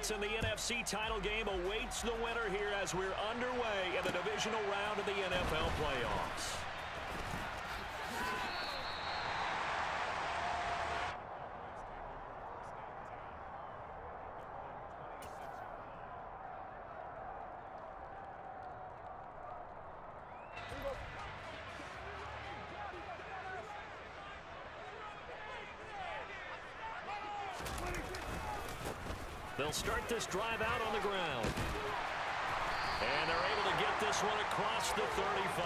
spots in the NFC title game awaits the winner here as we're underway in the divisional round of the NFL playoffs. They'll start this drive out on the ground. And they're able to get this one across the 35.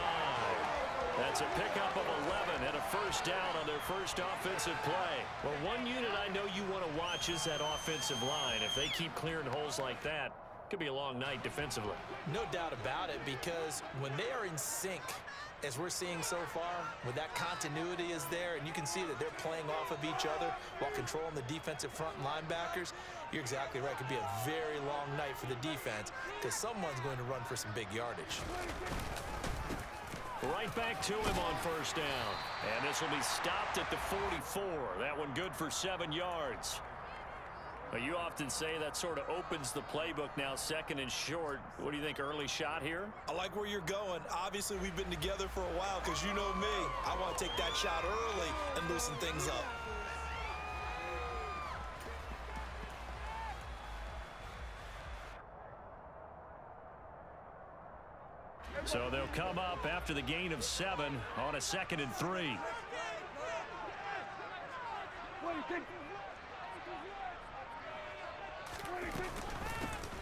That's a pickup of 11 and a first down on their first offensive play. Well, one unit I know you want to watch is that offensive line. If they keep clearing holes like that, it could be a long night defensively. No doubt about it, because when they are in sync, as we're seeing so far, when that continuity is there and you can see that they're playing off of each other while controlling the defensive front linebackers, you're exactly right. It could be a very long night for the defense because someone's going to run for some big yardage. Right back to him on first down. And this will be stopped at the 44. That one good for 7 yards. Well, you often say that sort of opens the playbook now, second and short. What do you think, early shot here? I like where you're going. Obviously, we've been together for a while because you know me. I want to take that shot early and loosen things up. So they'll come up after the gain of 7 on a 2nd and 3.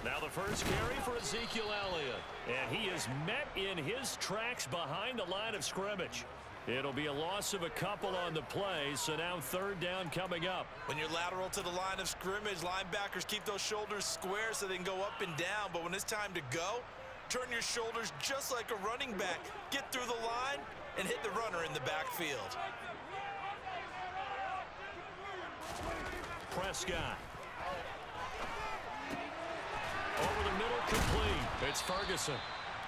Now the first carry for Ezekiel Elliott. And he is met in his tracks behind the line of scrimmage. It'll be a loss of a couple on the play, so now third down coming up. When you're lateral to the line of scrimmage, linebackers keep those shoulders square so they can go up and down. But when it's time to go, turn your shoulders just like a running back. Get through the line and hit the runner in the backfield. Prescott. Over the middle, complete. It's Ferguson.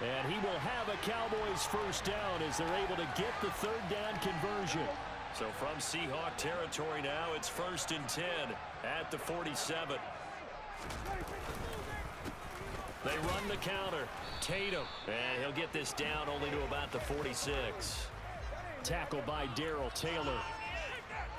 And he will have a Cowboys first down as they're able to get the third down conversion. So from Seahawk territory now, it's 1st and 10 at the 47. They run the counter. Tatum. And he'll get this down only to about the 46. Tackled by Darrell Taylor.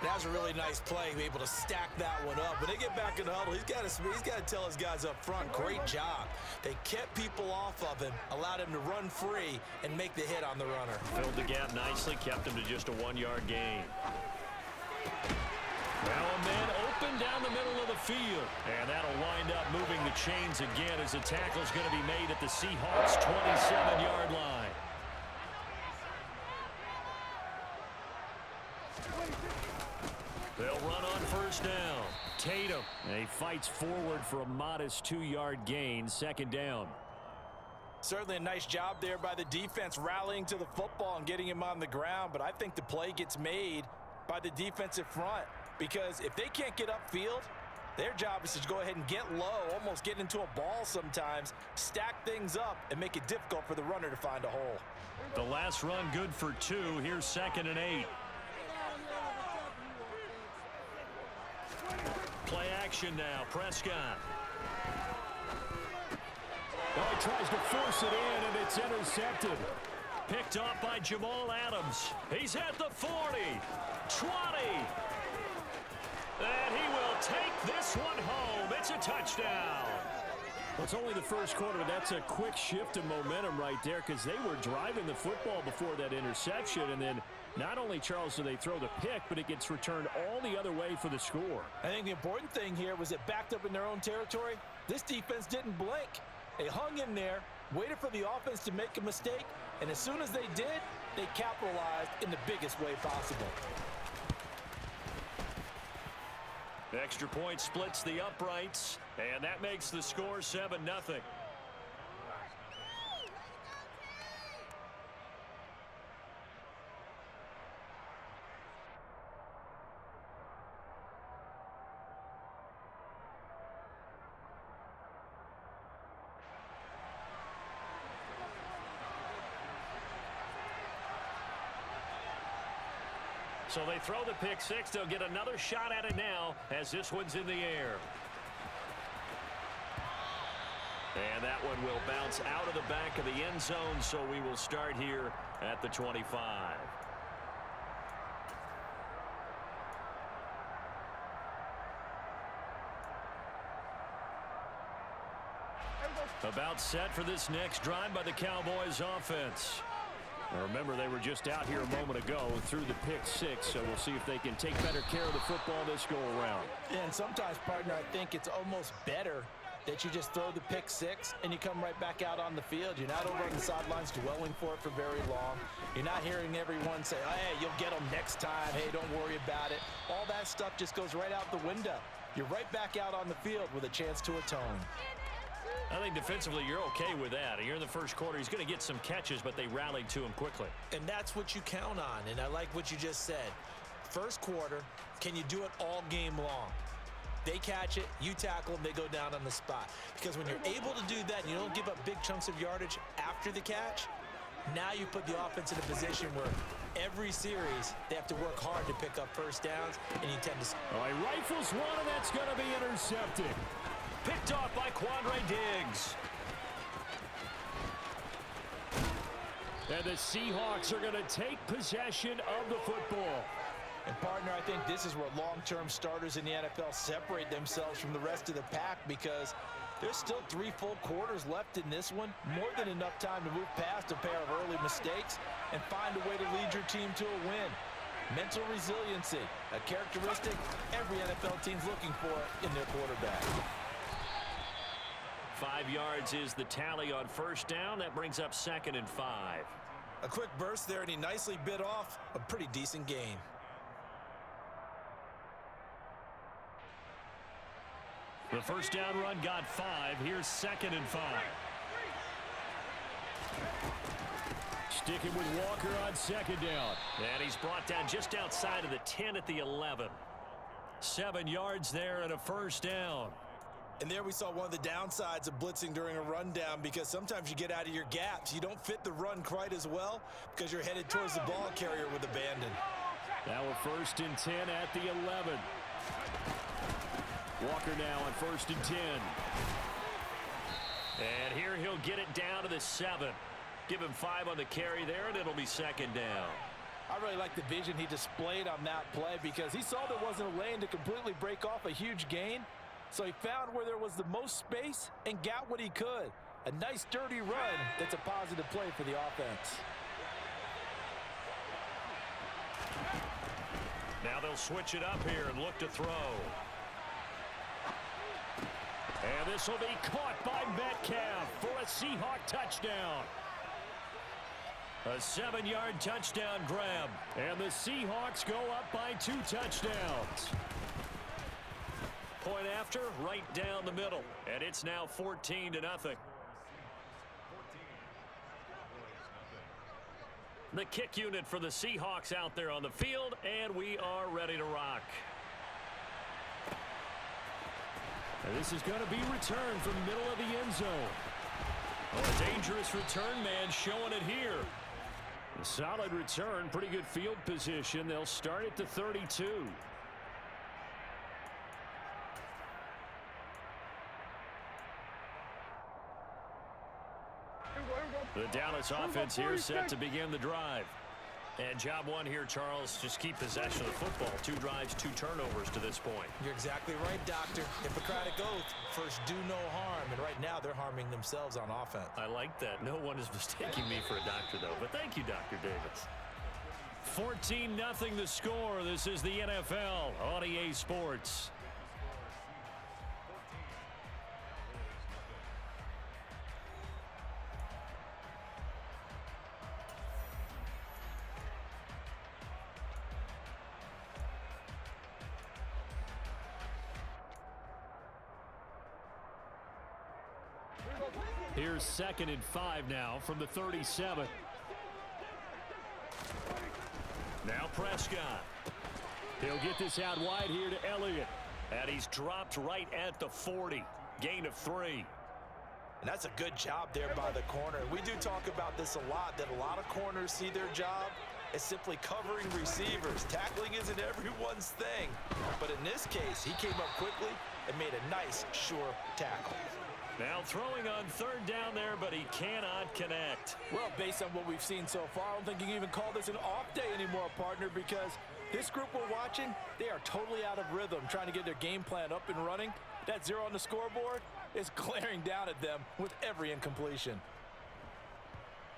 That was a really nice play, be able to stack that one up. When they get back in the huddle, he's got to tell his guys up front, great job. They kept people off of him, allowed him to run free, and make the hit on the runner. Filled the gap nicely, kept him to just a 1-yard gain. Now a man open down the middle of the field. And that'll wind up moving the chains again as the tackle's going to be made at the Seahawks' 27-yard line. They'll run on first down. Tatum. And he fights forward for a modest 2-yard gain. 2nd down. Certainly a nice job there by the defense rallying to the football and getting him on the ground. But I think the play gets made by the defensive front. Because if they can't get upfield, their job is to go ahead and get low, almost get into a ball sometimes, stack things up, and make it difficult for the runner to find a hole. The last run good for 2. Here's 2nd and 8. Play action now. Prescott. Oh, he tries to force it in, and it's intercepted. Picked off by Jamal Adams. He's at the 40, 20. And he will take this one home. It's a touchdown. Well, it's only the first quarter. That's a quick shift of momentum right there because they were driving the football before that interception. And then not only, Charles, do they throw the pick, but it gets returned all the other way for the score. I think the important thing here was it backed up in their own territory. This defense didn't blink. They hung in there, waited for the offense to make a mistake, and as soon as they did, they capitalized in the biggest way possible. The extra point splits the uprights, and that makes the score 7-0. So they throw the pick six. They'll get another shot at it now as this one's in the air. And that one will bounce out of the back of the end zone, so we will start here at the 25. About set for this next drive by the Cowboys offense. Now remember, they were just out here a moment ago through the pick six, so we'll see if they can take better care of the football this go-around. Yeah, and sometimes, partner, I think it's almost better that you just throw the pick six and you come right back out on the field. You're not over on the sidelines dwelling for it for very long. You're not hearing everyone say, oh, hey, you'll get them next time. Hey, don't worry about it. All that stuff just goes right out the window. You're right back out on the field with a chance to atone. I think defensively you're okay with that. Here in the first quarter, he's going to get some catches, but they rallied to him quickly. And that's what you count on, and I like what you just said. First quarter, can you do it all game long? They catch it, you tackle them, they go down on the spot. Because when you're able to do that and you don't give up big chunks of yardage after the catch, now you put the offense in a position where every series they have to work hard to pick up first downs, and you tend to... Oh, he rifles one, and that's going to be intercepted. Picked off by Quandre Diggs. And the Seahawks are going to take possession of the football. And, partner, I think this is where long-term starters in the NFL separate themselves from the rest of the pack, because there's still 3 full quarters left in this one. More than enough time to move past a pair of early mistakes and find a way to lead your team to a win. Mental resiliency, a characteristic every NFL team's looking for in their quarterback. 5 yards is the tally on first down. That brings up 2nd and 5. A quick burst there, and he nicely bit off a pretty decent gain. The first down run got 5. Here's 2nd and 5. Sticking with Walker on 2nd down. And he's brought down just outside of the 10 at the 11. 7 yards there and a first down. And there we saw one of the downsides of blitzing during a rundown, because sometimes you get out of your gaps. You don't fit the run quite as well because you're headed towards the ball carrier with abandon. Now a 1st and 10 at the 11. Walker now on 1st and 10. And here he'll get it down to the 7. Give him 5 on the carry there, and it'll be 2nd down. I really like the vision he displayed on that play, because he saw there wasn't a lane to completely break off a huge gain. So he found where there was the most space and got what he could. A nice dirty run that's a positive play for the offense. Now they'll switch it up here and look to throw. And this will be caught by Metcalf for a Seahawk touchdown. A 7-yard touchdown grab. And the Seahawks go up by 2 touchdowns. Point after, right down the middle. And it's now 14-0. The kick unit for the Seahawks out there on the field, and we are ready to rock. And this is going to be returned from the middle of the end zone. Oh, a dangerous return man showing it here. A solid return, pretty good field position. They'll start at the 32. The Dallas offense here set to begin the drive. And job one here, Charles, just keep possession of the football. 2 drives, 2 turnovers to this point. You're exactly right, Doctor. Hippocratic oath, first do no harm. And right now they're harming themselves on offense. I like that. No one is mistaking me for a doctor, though. But thank you, Dr. Davis. 14-0 the score. This is the NFL on EA Sports. Here's 2nd and 5 now from the 37. Now Prescott. He'll get this out wide here to Elliott. And he's dropped right at the 40. Gain of 3. And that's a good job there by the corner. We do talk about this a lot, that a lot of corners see their job as simply covering receivers. Tackling isn't everyone's thing. But in this case, he came up quickly and made a nice, sure tackle. Now throwing on third down there, but he cannot connect. Well, based on what we've seen so far, I don't think you can even call this an off day anymore, partner, because this group we're watching, they are totally out of rhythm, trying to get their game plan up and running. That 0 on the scoreboard is glaring down at them with every incompletion.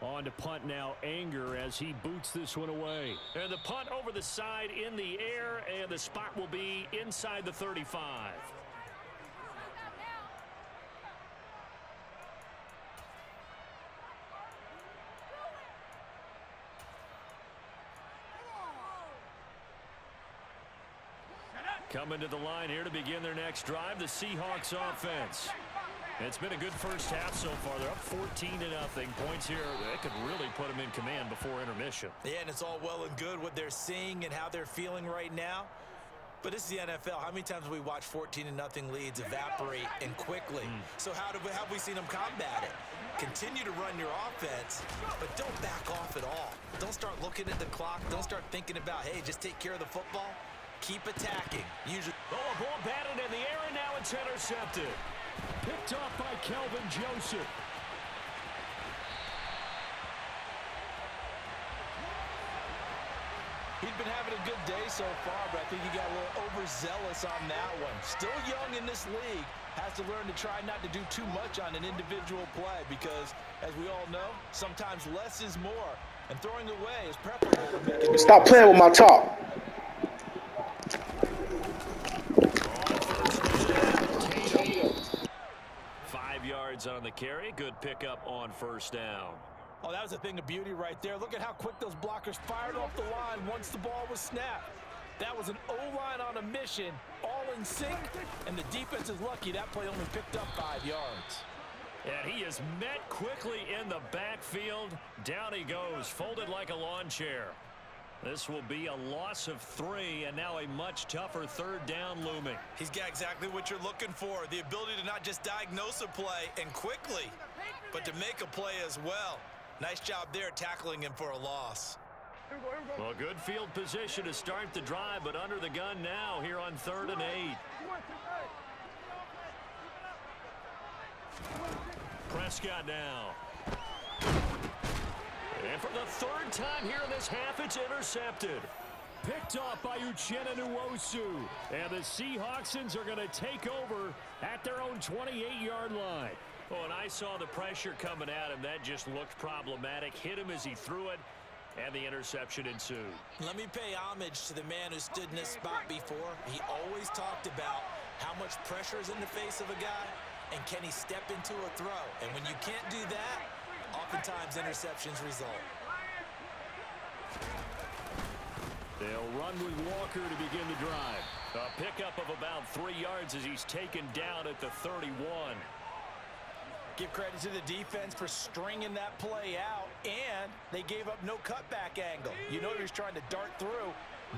On to punt now, Anger, as he boots this one away. And the punt over the side in the air, and the spot will be inside the 35. Coming to the line here to begin their next drive, the Seahawks offense. It's been a good first half so far. They're up 14-0. Points here, they could really put them in command before intermission. Yeah, and it's all well and good what they're seeing and how they're feeling right now. But this is the NFL. How many times have we watched 14-0 leads evaporate and quickly? So how have we seen them combat it? Continue to run your offense, but don't back off at all. Don't start looking at the clock. Don't start thinking about, hey, just take care of the football. Keep attacking. Usually. Oh, a ball batted in the air, and now it's intercepted. Picked off by Kelvin Joseph. He'd been having a good day so far, but I think he got a little overzealous on that one. Still young in this league. Has to learn to try not to do too much on an individual play because, as we all know, sometimes less is more. And throwing away is preferable. Stop playing with my talk. 5 yards on the carry. Good pickup on first down. Oh, that was a thing of beauty right there. Look at how quick those blockers fired off the line once the ball was snapped. That was an O-line on a mission, all in sync, and the defense is lucky that play only picked up 5 yards. And he is met quickly in the backfield. Down he goes, folded like a lawn chair. This will be a loss of 3, and now a much tougher third down looming. He's got exactly what you're looking for, the ability to not just diagnose a play and quickly, but to make a play as well. Nice job there tackling him for a loss. Well, good field position to start the drive, but under the gun now here on 3rd and 8. Prescott now. And for the 3rd time here in this half, it's intercepted. Picked off by Uchenna Nwosu. And the Seahawksons are going to take over at their own 28-yard line. Oh, and I saw the pressure coming at him. That just looked problematic. Hit him as he threw it, and the interception ensued. Let me pay homage to the man who stood in this spot before. He always talked about how much pressure is in the face of a guy, and can he step into a throw. And when you can't do that, oftentimes interceptions result. They'll run with Walker to begin the drive. A pickup of about 3 yards as he's taken down at the 31. Give credit to the defense for stringing that play out, and they gave up no cutback angle. You know he was trying to dart through.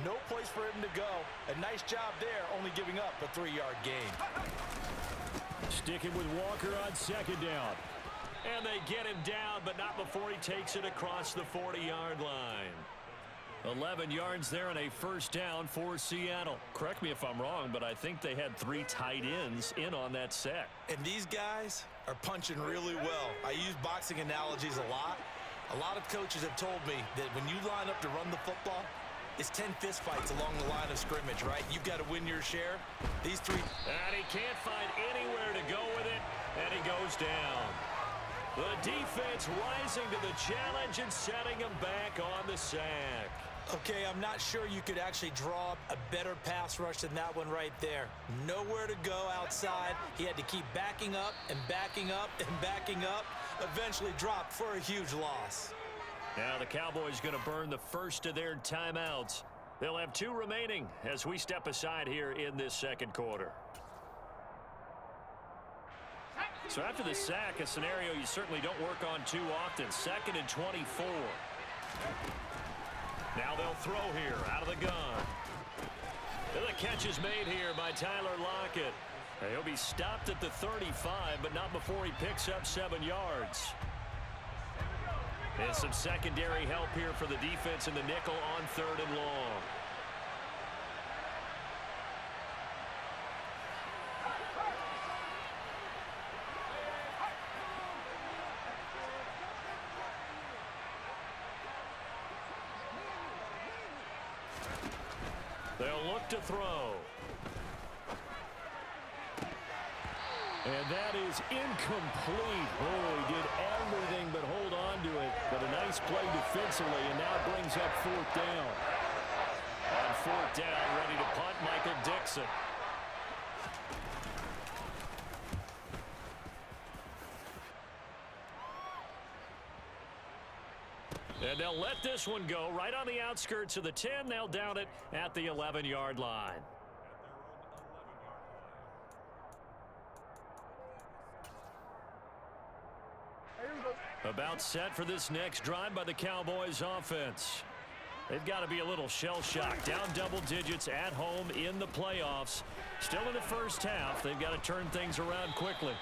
No place for him to go. A nice job there, only giving up a 3-yard gain. Sticking with Walker on 2nd down. And they get him down, but not before he takes it across the 40-yard line. 11 yards there and a 1st down for Seattle. Correct me if I'm wrong, but I think they had 3 tight ends in on that set. And these guys are punching really well. I use boxing analogies a lot. A lot of coaches have told me that when you line up to run the football, it's 10 fistfights along the line of scrimmage, right? You've got to win your share. These 3. And he can't find anywhere to go with it, and he goes down. The defense rising to the challenge and setting him back on the sack. Okay, I'm not sure you could actually draw up a better pass rush than that one right there. Nowhere to go outside. He had to keep backing up and backing up and backing up. Eventually dropped for a huge loss. Now the Cowboys going to burn the first of their timeouts. They'll have 2 remaining as we step aside here in this 2nd quarter. So after the sack, a scenario you certainly don't work on too often. 2nd and 24. Now they'll throw here out of the gun. And the catch is made here by Tyler Lockett. He'll be stopped at the 35, but not before he picks up 7 yards. And some secondary help here for the defense in the nickel on 3rd and long. He'll look to throw. And that is incomplete. Oh, he did everything but hold on to it. But a nice play defensively, and now it brings up fourth down. On fourth down, ready to punt, Michael Dixon. And they'll let this one go right on the outskirts of the 10. They'll down it at the 11-yard line. About set for this next drive by the Cowboys offense. They've got to be a little shell-shocked. Down double digits at home in the playoffs. Still in the first half. They've got to turn things around quickly.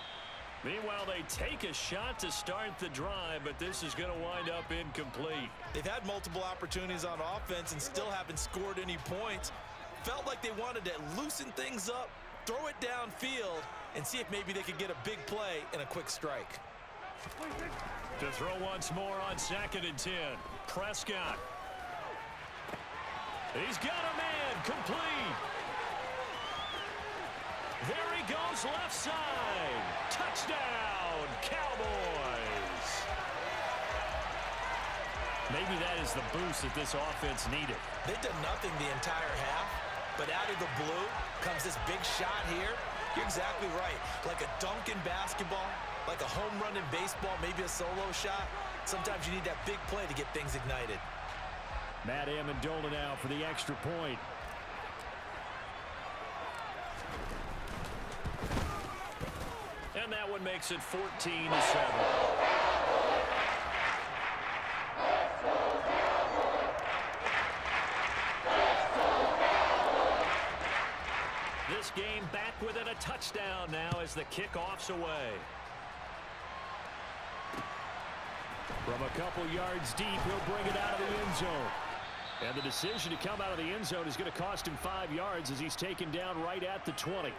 Meanwhile, they take a shot to start the drive, but this is going to wind up incomplete. They've had multiple opportunities on offense and still haven't scored any points. Felt like they wanted to loosen things up, throw it downfield, and see if maybe they could get a big play and a quick strike. To throw once more on 2nd and 10. Prescott. He's got a man complete. There he goes left side. Touchdown, Cowboys. Maybe that is the boost that this offense needed. They've done nothing the entire half, but out of the blue comes this big shot here. You're exactly right. Like a dunk in basketball, like a home run in baseball, maybe a solo shot. Sometimes you need that big play to get things ignited. Matt Amendola now for the extra point. And that one makes it 14-7. This game back within a touchdown now as the kickoff's away. From a couple yards deep, he'll bring it out of the end zone. And the decision to come out of the end zone is going to cost him 5 yards as he's taken down right at the 20.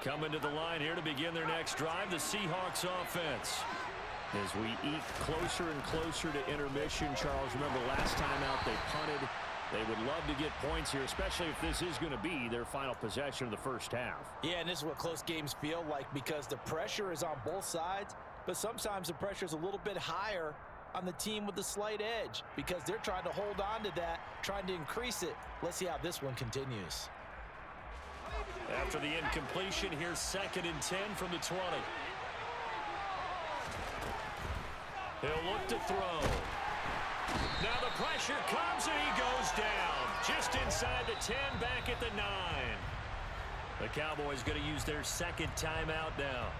Coming to the line here to begin their next drive, the Seahawks offense. As we eke closer and closer to intermission, Charles, remember last time out they punted. They would love to get points here, especially if this is going to be their final possession of the first half. Yeah, and this is what close games feel like because the pressure is on both sides, but sometimes the pressure is a little bit higher on the team with the slight edge because they're trying to hold on to that, trying to increase it. Let's see how this one continues. After the incompletion, here's 2nd and 10 from the 20. He'll look to throw. Now the pressure comes and he goes down. Just inside the 10, back at the 9. The Cowboys going to use their second timeout now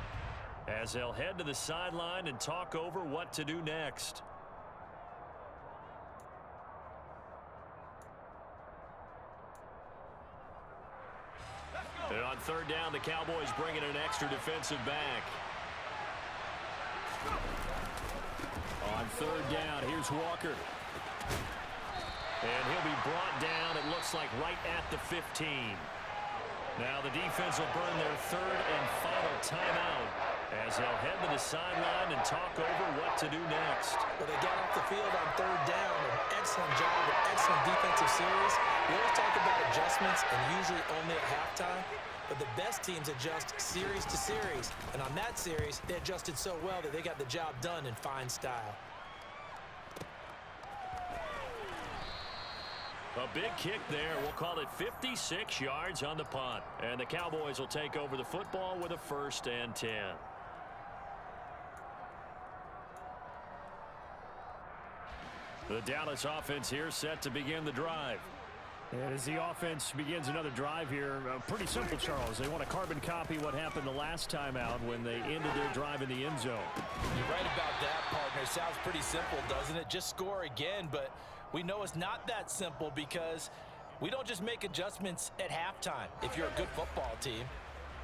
as they'll head to the sideline and talk over what to do next. And on 3rd down, the Cowboys bring in an extra defensive back. On 3rd down, here's Walker. And he'll be brought down, it looks like, right at the 15. Now the defense will burn their 3rd and final timeout as they'll head to the sideline and talk over what to do next. Well, they got off the field on 3rd down. An excellent job, an excellent defensive series. We always talk about adjustments and usually only at halftime. But the best teams adjust series to series. And on that series, they adjusted so well that they got the job done in fine style. A big kick there. We'll call it 56 yards on the punt. And the Cowboys will take over the football with a 1st and 10. The Dallas offense here set to begin the drive. And as the offense begins another drive here, pretty simple, Charles. They want to carbon copy what happened the last time out when they ended their drive in the end zone. You're right about that, partner. Sounds pretty simple, doesn't it? Just score again, but we know it's not that simple because we don't just make adjustments at halftime if you're a good football team.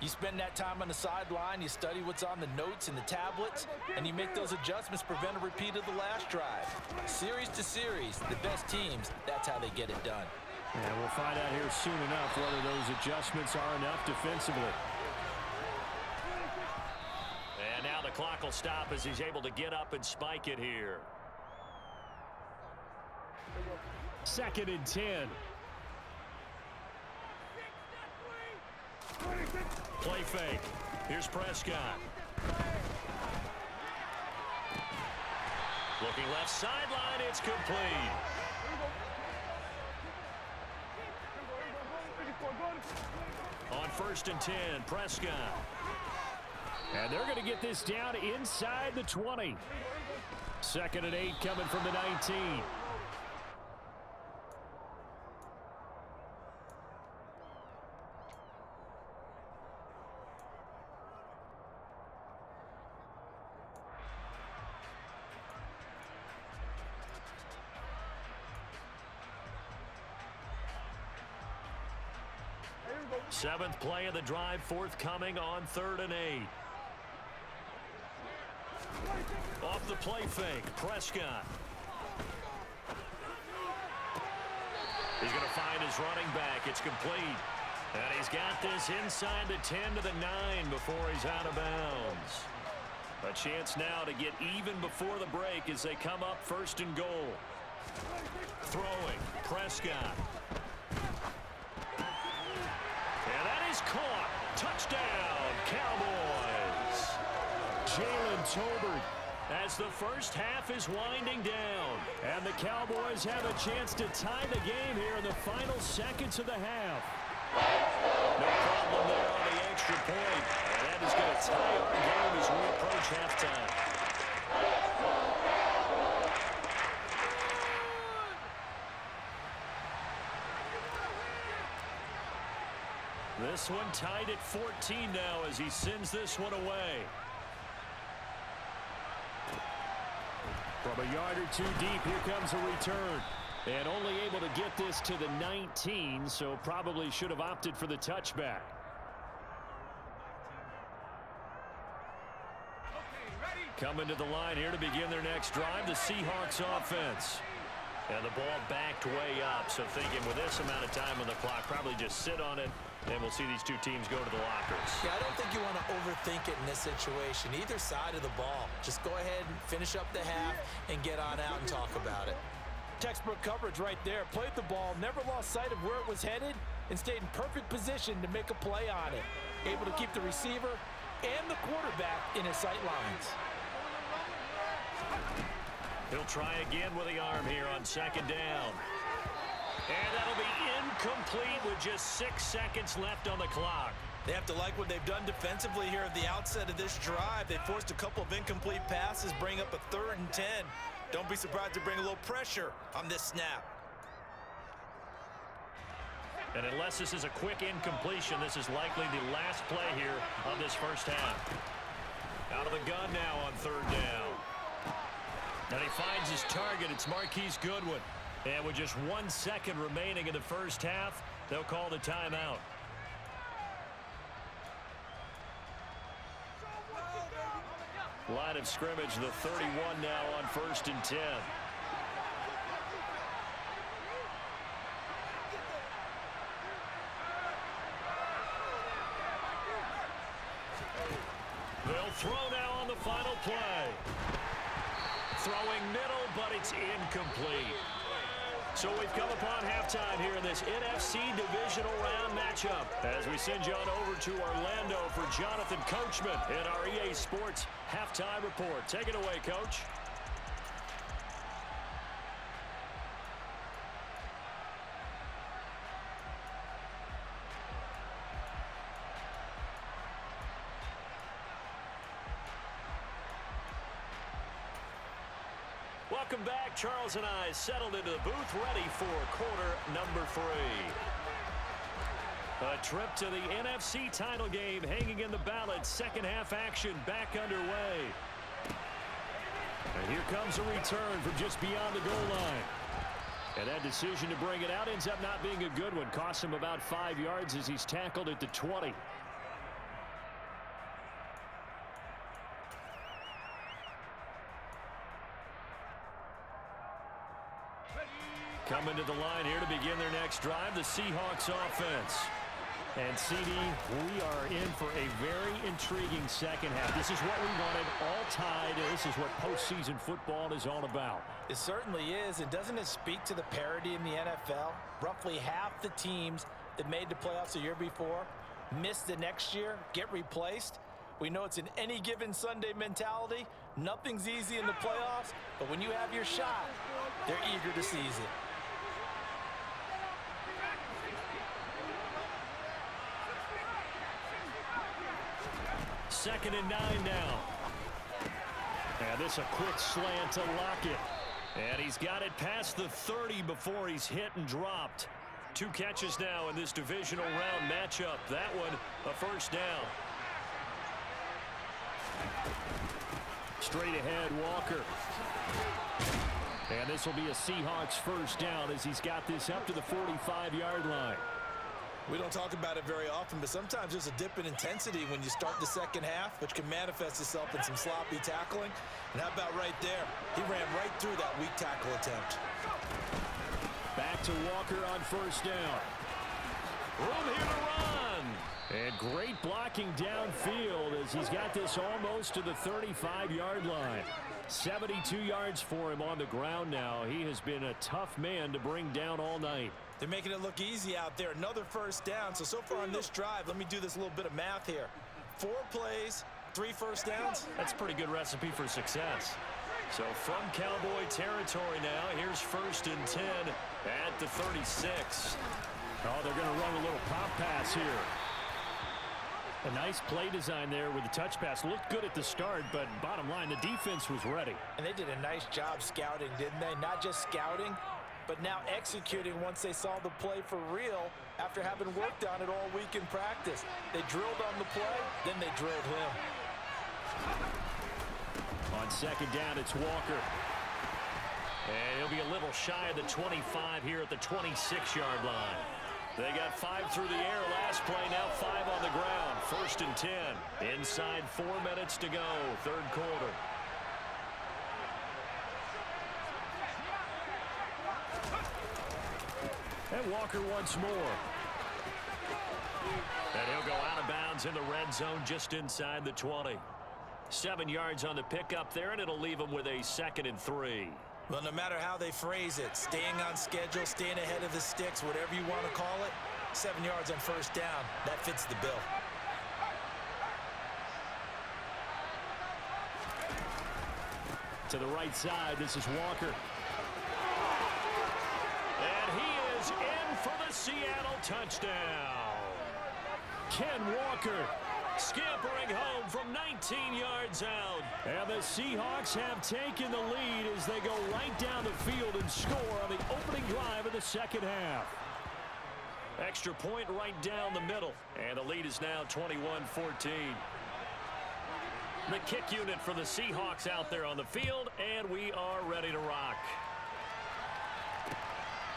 You spend that time on the sideline, you study what's on the notes and the tablets, and you make those adjustments, prevent a repeat of the last drive. Series to series, the best teams, that's how they get it done. And we'll find out here soon enough whether those adjustments are enough defensively. And now the clock will stop as he's able to get up and spike it here. 2nd and 10. Play fake. Here's Prescott. Looking left sideline, it's complete. On 1st and 10, Prescott. And they're going to get this down inside the 20. 2nd and 8 coming from the 19. Seventh play of the drive forthcoming on 3rd and 8. Off the play fake, Prescott. He's going to find his running back. It's complete. And he's got this inside the 10 to the 9 before he's out of bounds. A chance now to get even before the break as they come up 1st and goal. Throwing, Prescott. And that is caught. Touchdown, Cowboys. Jalen Tolbert as the first half is winding down. And the Cowboys have a chance to tie the game here in the final seconds of the half. No problem there on the extra point. And that is going to tie our game as we approach halftime. This one tied at 14 now as he sends this one away. From a yard or two deep, here comes a return. And only able to get this to the 19, so probably should have opted for the touchback. Coming to the line here to begin their next drive, the Seahawks offense. And the ball backed way up, so thinking with this amount of time on the clock, probably just sit on it, and we'll see these two teams go to the lockers. Yeah, I don't think you want to overthink it in this situation, either side of the ball. Just go ahead and finish up the half and get on out and talk about it. Textbook coverage right there. Played the ball, never lost sight of where it was headed, and stayed in perfect position to make a play on it. Able to keep the receiver and the quarterback in his sight lines. He'll try again with the arm here on 2nd down. And that'll be incomplete with just 6 seconds left on the clock. They have to like what they've done defensively here at the outset of this drive. They forced a couple of incomplete passes, bring up a 3rd and 10. Don't be surprised to bring a little pressure on this snap. And unless this is a quick incompletion, this is likely the last play here of this first half. Out of the gun now on 3rd down. And he finds his target. It's Marquise Goodwin. And with just 1 second remaining in the first half, they'll call the timeout. Line of scrimmage, the 31 now on 1st and 10. They'll throw now on the final play. Throwing middle, but it's incomplete. So we've come upon halftime here in this NFC Divisional Round matchup as we send you on over to Orlando for Jonathan Coachman in our EA Sports Halftime Report. Take it away, Coach. Welcome back. Charles and I settled into the booth, ready for quarter number 3. A trip to the NFC title game hanging in the balance. Second half action back underway. And here comes a return from just beyond the goal line. And that decision to bring it out ends up not being a good one. Costs him about 5 yards as he's tackled at the 20. Coming to the line here to begin their next drive, the Seahawks offense. And CD, we are in for a very intriguing second half. This is what we wanted, all tied. This is what postseason football is all about. It certainly is, and doesn't it speak to the parity in the NFL? Roughly half the teams that made the playoffs the year before miss the next year, get replaced. We know it's an any given Sunday mentality. Nothing's easy in the playoffs, but when you have your shot, they're eager to seize it. Second and 9 now. And this a quick slant to Lockett. And he's got it past the 30 before he's hit and dropped. 2 catches now in this divisional round matchup. That one a first down. Straight ahead, Walker. And this will be a Seahawks first down as he's got this up to the 45-yard line. We don't talk about it very often, but sometimes there's a dip in intensity when you start the second half, which can manifest itself in some sloppy tackling. And how about right there? He ran right through that weak tackle attempt. Back to Walker on first down. Room here to run. And great blocking downfield as he's got this almost to the 35-yard line. 72 yards for him on the ground now. He has been a tough man to bring down all night. They're making it look easy out there. Another first down. So far on this drive, let me do this little bit of math here. 4 plays, 3 first downs. That's a pretty good recipe for success. So from Cowboy territory now, here's first and 10 at the 36. Oh, they're going to run a little pop pass here. A nice play design there with the touch pass. Looked good at the start, but bottom line, the defense was ready. And they did a nice job scouting, didn't they? Not just scouting, but now executing once they saw the play for real after having worked on it all week in practice. They drilled on the play, then they drilled him. On second down, it's Walker. And he'll be a little shy of the 25 here at the 26-yard line. They got 5 through the air last play, now 5 on the ground. First and 10. Inside 4 minutes to go, third quarter. And Walker once more. And he'll go out of bounds in the red zone just inside the 20. 7 yards on the pickup there, and it'll leave him with a 2nd and 3. Well, no matter how they phrase it, staying on schedule, staying ahead of the sticks, whatever you want to call it, 7 yards on first down, that fits the bill. To the right side, this is Walker. And he is in for the Seattle touchdown. Ken Walker scampering home from 19 yards out. And the Seahawks have taken the lead as they go right down the field and score on the opening drive of the second half. Extra point right down the middle. And the lead is now 21-14. The kick unit for the Seahawks out there on the field, and we are ready to rock.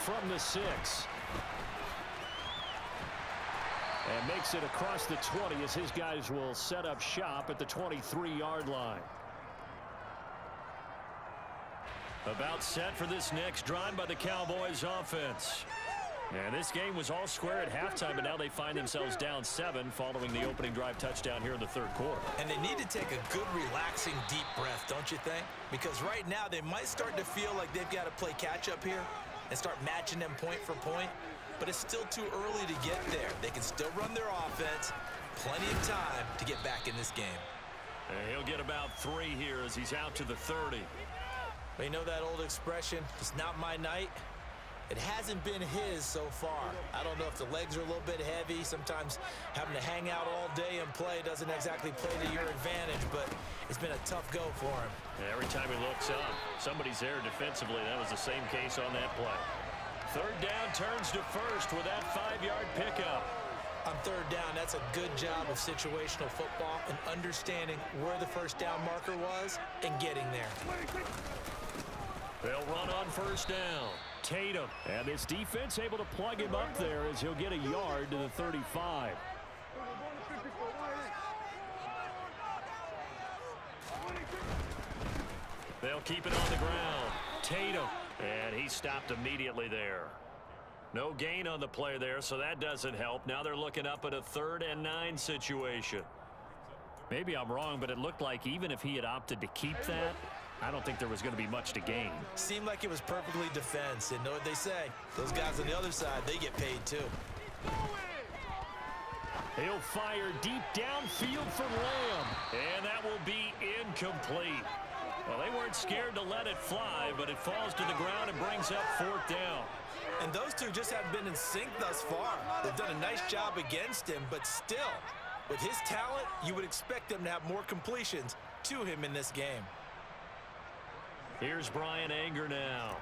From the 6. And makes it across the 20 as his guys will set up shop at the 23-yard line. About set for this next drive by the Cowboys offense. And this game was all square at halftime, but now they find themselves down 7 following the opening drive touchdown here in the third quarter. And they need to take a good, relaxing, deep breath, don't you think? Because right now they might start to feel like they've got to play catch-up here and start matching them point for point. But it's still too early to get there. They can still run their offense. Plenty of time to get back in this game. And he'll get about 3 here as he's out to the 30. But you know that old expression, it's not my night? It hasn't been his so far. I don't know if the legs are a little bit heavy. Sometimes having to hang out all day and play doesn't exactly play to your advantage, but it's been a tough go for him. And every time he looks up, somebody's there defensively. That was the same case on that play. Third down turns to first with that 5-yard pickup. On third down, that's a good job of situational football and understanding where the first down marker was and getting there. They'll run on first down. Tatum. And this defense able to plug him up there as he'll get a yard to the 35. They'll keep it on the ground. Tatum And he stopped immediately there. No gain on the play there, so that doesn't help. Now they're looking up at a 3rd and 9 situation. Maybe I'm wrong, but it looked like even if he had opted to keep that, I don't think there was going to be much to gain. Seemed like it was perfectly defense. And know what they say? Those guys on the other side, they get paid too. He'll fire deep downfield for Lamb. And that will be incomplete. Well, they weren't scared to let it fly, but it falls to the ground and brings up 4th down. And those two just haven't been in sync thus far. They've done a nice job against him, but still, with his talent, you would expect them to have more completions to him in this game. Here's Brian Anger now,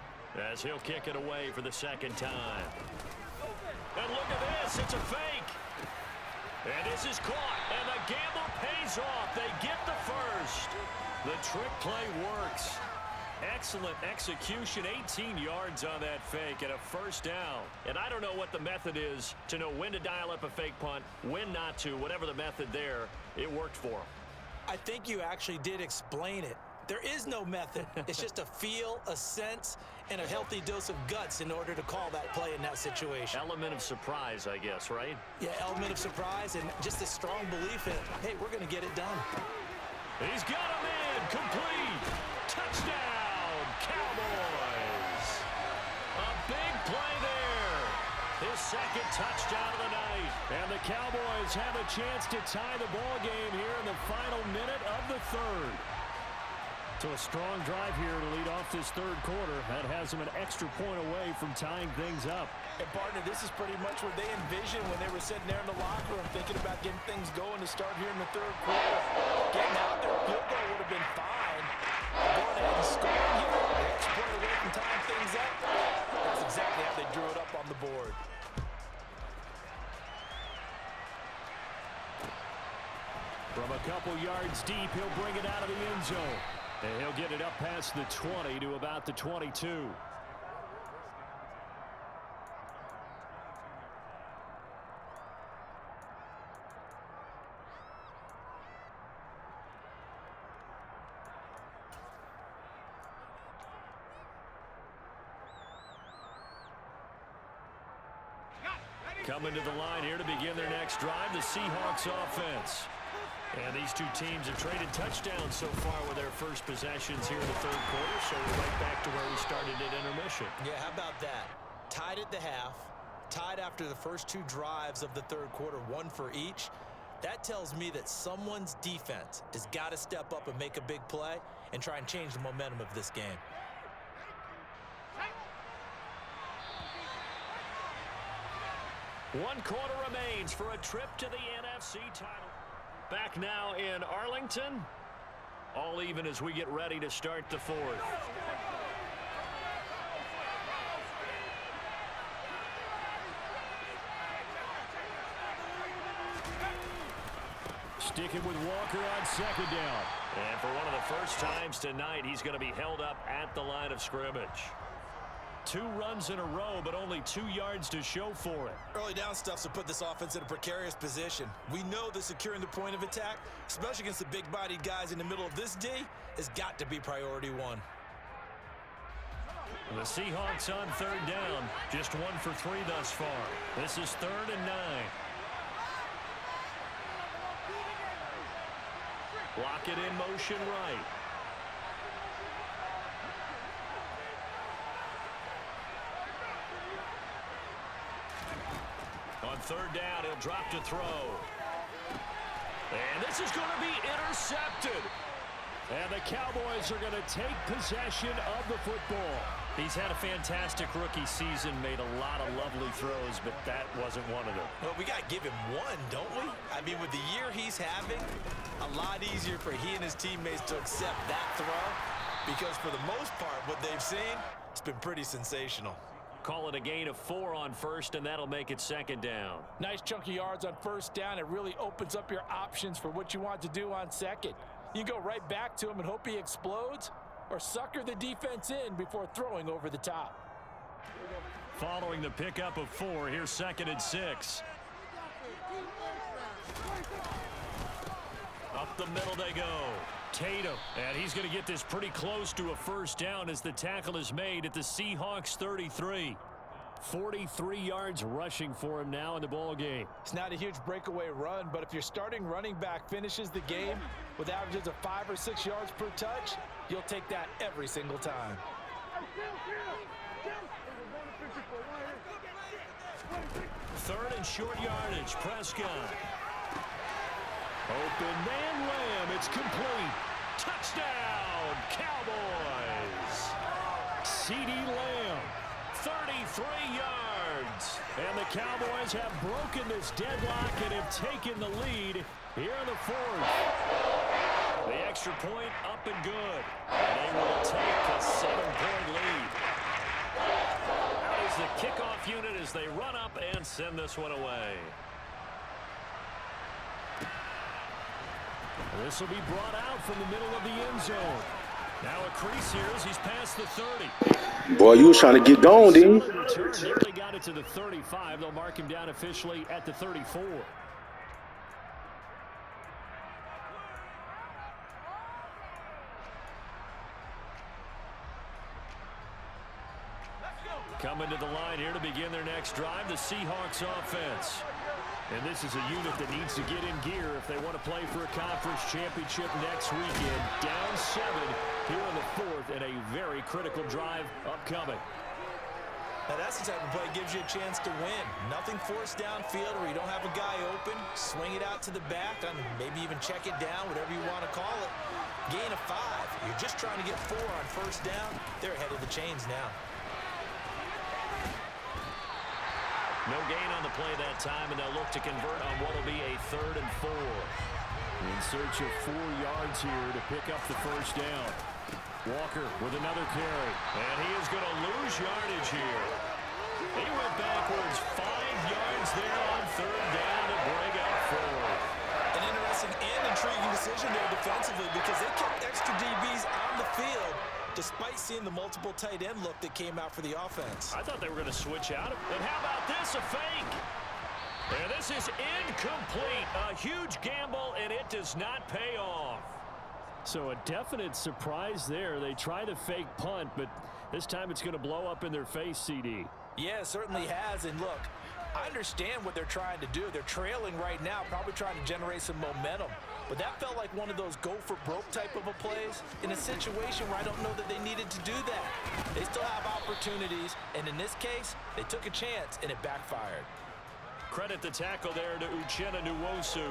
as he'll kick it away for the 2nd time. And look at this, it's a fake. And this is caught, and the gamble pays off. They get the first. The trick play works. Excellent execution, 18 yards on that fake and a 1st down. And I don't know what the method is to know when to dial up a fake punt, when not to. Whatever the method there, it worked for him. I think you actually did explain it. There is no method. It's just a feel, a sense, and a healthy dose of guts in order to call that play in that situation. Element of surprise, I guess, right? Yeah, element of surprise and just a strong belief in, hey, we're going to get it done. He's got him in, complete. Touchdown, Cowboys. A big play there. His 2nd touchdown of the night. And the Cowboys have a chance to tie the ball game here in the final minute of the 3rd. So a strong drive here to lead off this 3rd quarter. That has them an extra point away from tying things up. And, partner, this is pretty much what they envisioned when they were sitting there in the locker room thinking about getting things going to start here in the 3rd quarter. Getting out there, field goal would have been fine. Going ahead and scoring here, the extra point away from tying things up. That's exactly how they drew it up on the board. From a couple yards deep, he'll bring it out of the end zone. And he'll get it up past the 20 to about the 22. Coming to the line here to begin their next drive, the Seahawks offense. And these two teams have traded touchdowns so far with their first possessions here in the 3rd quarter, so we're right back to where we started at intermission. Yeah, how about that? Tied at the half, tied after the first 2 drives of the 3rd quarter, 1 for each. That tells me that someone's defense has got to step up and make a big play and try and change the momentum of this game. One quarter remains for a trip to the NFC title. Back now in Arlington. All even as we get ready to start the 4th. Sticking with Walker on 2nd down. And for one of the first times tonight, he's going to be held up at the line of scrimmage. 2 runs in a row, but only 2 yards to show for it. Early down stuff to put this offense in a precarious position. We know that securing the point of attack, especially against the big-bodied guys in the middle of this D, has got to be priority 1. The Seahawks on 3rd down, just 1 for 3 thus far. This is 3rd and 9. Block it in motion right. On 3rd down, he'll drop to throw. And this is going to be intercepted. And the Cowboys are going to take possession of the football. He's had a fantastic rookie season, made a lot of lovely throws, but that wasn't one of them. Well, we got to give him one, don't we? I mean, with the year he's having, a lot easier for he and his teammates to accept that throw, because for the most part, what they've seen, it's been pretty sensational. Call it a gain of 4 on 1st, and that'll make it 2nd down. Nice chunk of yards on 1st down. It really opens up your options for what you want to do on 2nd. You go right back to him and hope he explodes, or sucker the defense in before throwing over the top. Following the pickup of 4, here's 2nd and 6. Up the middle they go. Tatum, and he's going to get this pretty close to a first down as the tackle is made at the Seahawks 33. 43 yards rushing for him now in the ball game. It's not a huge breakaway run, but if your starting running back finishes the game with averages of 5 or 6 yards per touch, you'll take that every single time. Third and short yardage. Prescott. Open man Lamb. It's complete. Touchdown, Cowboys. CD Lamb. 33 yards. And the Cowboys have broken this deadlock and have taken the lead here in the fourth. The extra point up and good. And they will take a 7-point lead. Out is the kickoff unit as they run up and send this one away. This will be brought out from the middle of the end zone. Now a crease here as he's past the 30. Boy, you was trying to get going, didn't you? Nearly got it to the 35. They'll mark him down officially at the 34. Coming to the line here to begin their next drive, the Seahawks offense. And this is a unit that needs to get in gear if they want to play for a conference championship next weekend. Down 7 here in the fourth and a very critical drive upcoming. Now that's the type of play that gives you a chance to win. Nothing forced downfield where you don't have a guy open. Swing it out to the back and maybe even check it down, whatever you want to call it. Gain of 5. You're just trying to get 4 on first down. They're ahead of the chains now. No gain on the play that time, and they'll look to convert on what will be a 3rd and 4. In search of 4 yards here to pick up the first down. Walker with another carry, and he is going to lose yardage here. He went backwards 5 yards there on 3rd down to bring up 4. An interesting and intriguing decision there defensively because they kept extra DBs on the field despite seeing the multiple tight end look that came out for the offense. I thought they were going to switch out. And how about this, a fake? And this is incomplete. A huge gamble, and it does not pay off. So a definite surprise there. They try the fake punt, but this time it's going to blow up in their face, CD. Yeah, it certainly has. And look, I understand what they're trying to do. They're trailing right now, probably trying to generate some momentum. But that felt like one of those go-for-broke type of a plays in a situation where I don't know that they needed to do that. They still have opportunities, and in this case, they took a chance, and it backfired. Credit the tackle there to Uchenna Nwosu.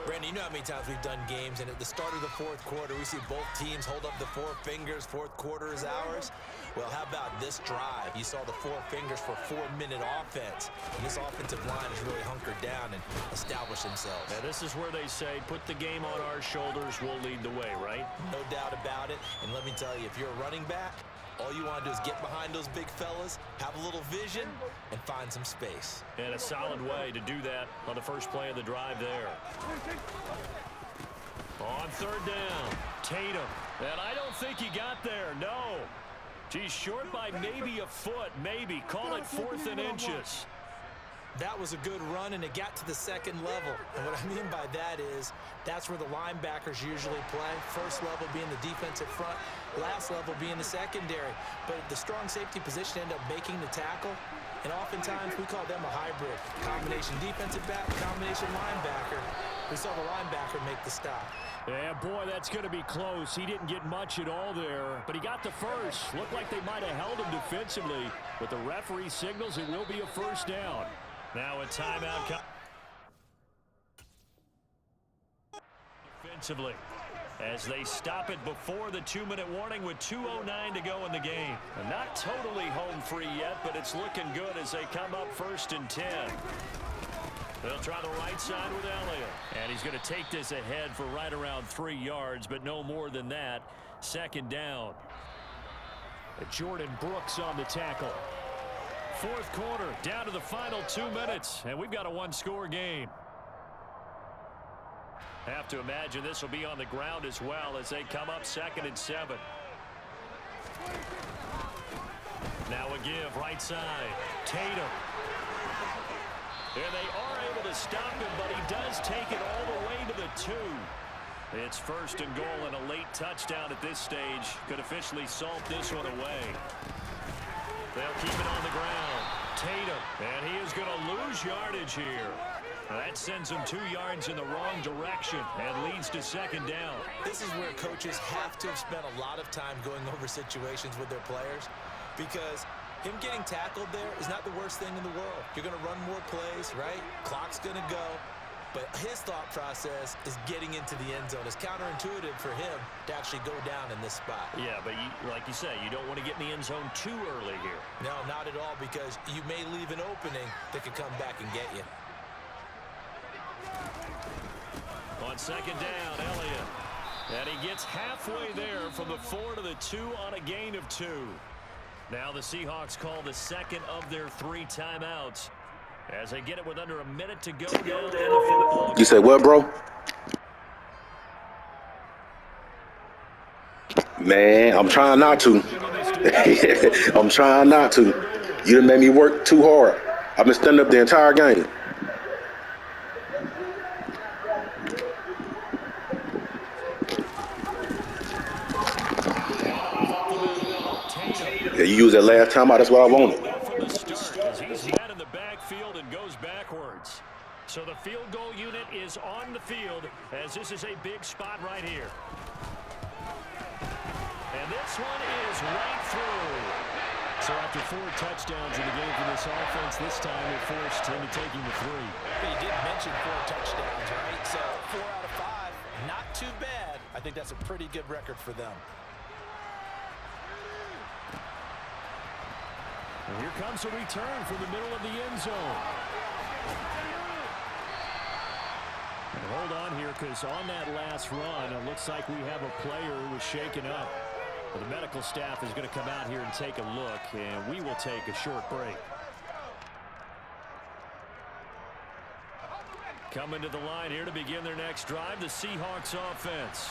Brandon, you know how many times we've done games, and at the start of the fourth quarter, we see both teams hold up the 4 fingers, fourth quarter is ours. Well, how about this drive? You saw the 4 fingers for 4-minute offense. And this offensive line has really hunkered down and established themselves. Now, this is where they say, put the game on our shoulders, we'll lead the way, right? No doubt about it. And let me tell you, if you're a running back, all you want to do is get behind those big fellas, have a little vision, and find some space. And a solid way to do that on the first play of the drive there. On 3rd down, Tatum. And I don't think he got there, no. He's short by maybe a foot, maybe. Call it 4th and inches. That was a good run, and it got to the second level. And what I mean by that is that's where the linebackers usually play. First level being the defensive front, last level being the secondary. But the strong safety position ended up making the tackle, and oftentimes we call them a hybrid. Combination defensive back, combination linebacker. We saw the linebacker make the stop. Yeah, boy, that's going to be close. He didn't get much at all there, but he got the first. Looked like they might have held him defensively, but the referee signals it will be a first down. Now a timeout defensively as they stop it before the 2-minute warning with 2:09 to go in the game. And not totally home free yet, but it's looking good as they come up 1st and 10. They'll try the right side with Elliott. And he's going to take this ahead for right around 3 yards, but no more than that. 2nd down. Jordan Brooks on the tackle. 4th quarter, down to the final 2 minutes, and we've got a 1-score game. Have to imagine this will be on the ground as well as they come up 2nd and 7. Now a give, right side. Tatum. And they are able to stop him, but he does take it all the way to the 2. It's first and goal, and a late touchdown at this stage could officially salt this one away. They'll keep it on the ground. Tatum, and he is going to lose yardage here. That sends him 2 yards in the wrong direction and leads to second down. This is where coaches have to have spent a lot of time going over situations with their players, because him getting tackled there is not the worst thing in the world. You're going to run more plays, right? Clock's going to go. But his thought process is getting into the end zone. It's counterintuitive for him to actually go down in this spot. Yeah, but like you say, you don't want to get in the end zone too early here. No, not at all, because you may leave an opening that could come back and get you. On second down, Elliott. And he gets halfway there from the 4 to the 2 on a gain of 2. Now the Seahawks call the second of their 3 timeouts as they get it with under a minute to go down in the football. You said what, bro? Man, I'm trying not to. I'm trying not to. You done made me work too hard. I've been standing up the entire game. Yeah, you used that last time out. That's what I wanted. From the start, as he's met in the backfield and goes backwards. So the field goal unit is on the field as this is a big spot right here. And this one is right through. So after 4 touchdowns in the game for this offense, this time they're forced into taking the 3. But you did mention 4 touchdowns, right? So 4 out of 5, not too bad. I think that's a pretty good record for them. And here comes a return from the middle of the end zone. And hold on here, because on that last run, it looks like we have a player who was shaken up. Well, the medical staff is going to come out here and take a look, and we will take a short break. Coming to the line here to begin their next drive, the Seahawks offense.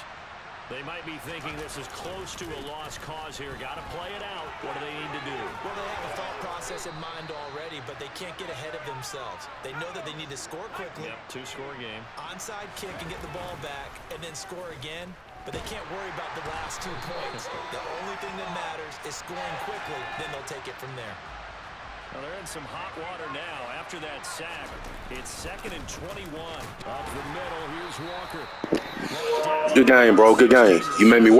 They might be thinking this is close to a lost cause here. Got to play it out. What do they need to do? Well, they have a thought process in mind already, but they can't get ahead of themselves. They know that they need to score quickly. Yep, 2-score game. Onside kick and get the ball back and then score again. But they can't worry about the last 2 points. The only thing that matters is scoring quickly. Then they'll take it from there. Well, they're in some hot water now after that sack. It's 2nd and 21. Up the middle, here's Walker. Good game, bro. Good game. You made me work.